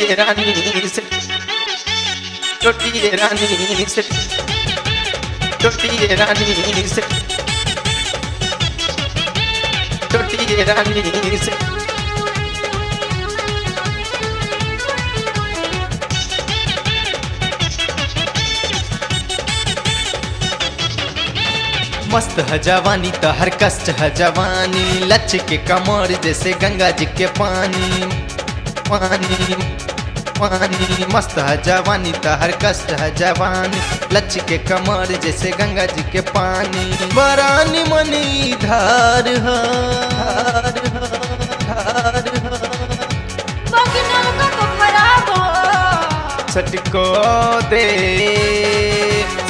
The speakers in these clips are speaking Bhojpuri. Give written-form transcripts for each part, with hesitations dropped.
टोटिए रानी से टोटिए रानी से टोटिए रानी से टोटिए रानी से मस्त है जवानी तो हर कष्ट है जवानी लच के कमर जैसे गंगा जी के पानी पानी पानी मस्त है जवानी तो हर कष्ट है जवानी लच के कमर जैसे गंगा जी के पानी बरानी मनी धार धार धार सटको दे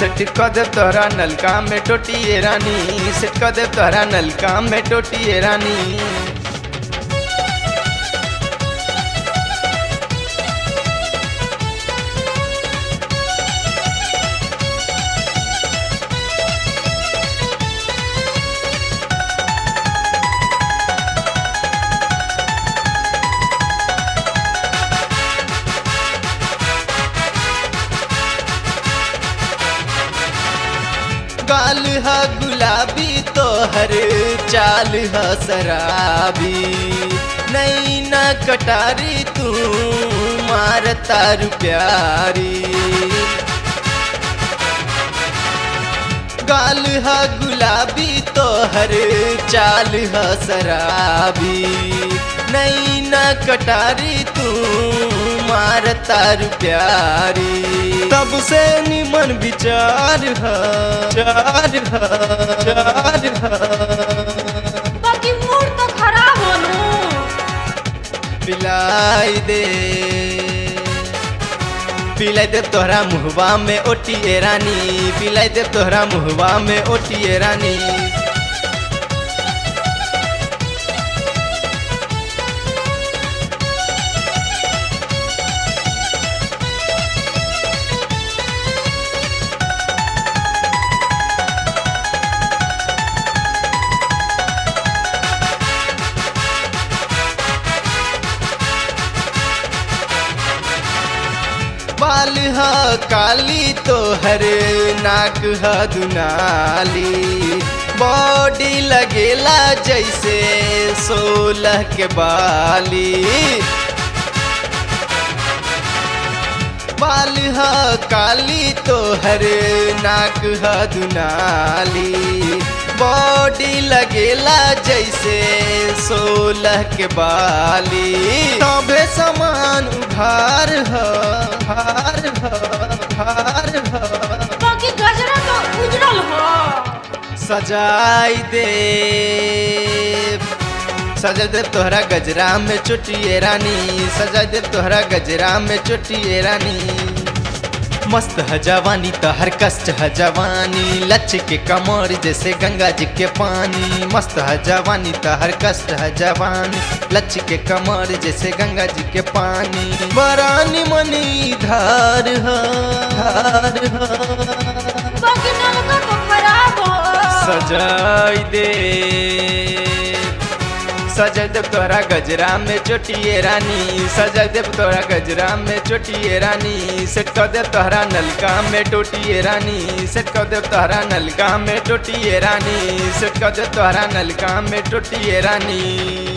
सटको दे तोहरा नलका में टोटिए रानी सटको दे तोहरा नलका में टोटिए रानी गाल है गुलाबी तो हर चाल है शराबी नई न कटारी तू मार तारू प्यारी गाल है गुलाबी तो हर चाल है शराबी नई न कटारी तू मार तारू प्यारी तब से निमन विचार है चार है चार है बाकी मूड तो खराब होनु पिलाई दे तोहरा मुहवा में ओटिए रानी पिलाई दे तोहरा मुहवा में ओटिए रानी बाल है काली तो हर नाक है दुनाली बॉडी लगेला जैसे 16 के बाली बाल है काली तो हर नाक है दुनाली बॉडी लगेला जैसे 16 के बाली तबे समान उघार है हार हार बाकी गजरा तो उजरल हो सजाई दे सजा दे तोहरा गजरा में चोटिए रानी सजा दे तोहरा गजरा में चोटिए रानी मस्त है जवानी तो हर कष्ट है जवानी लच के कमर जैसे गंगा जी के पानी मस्त है जवानी तो हर कष्ट है जवानी लच के कमर जैसे गंगा जी के पानी बरानी मनी धार धार बाकी नलका तो खराब हो सजाई दे सजा देव तोहरा गजरा में चोटिए रानी सजा देव तोहरा गजरा में चोटिए रानी सेट कर दे तोहरा नलका में टोटिए रानी सेट कर दे तोहरा नलका में टोटिए रानी सेट कर दे तोहरा नलका में टोटिए रानी।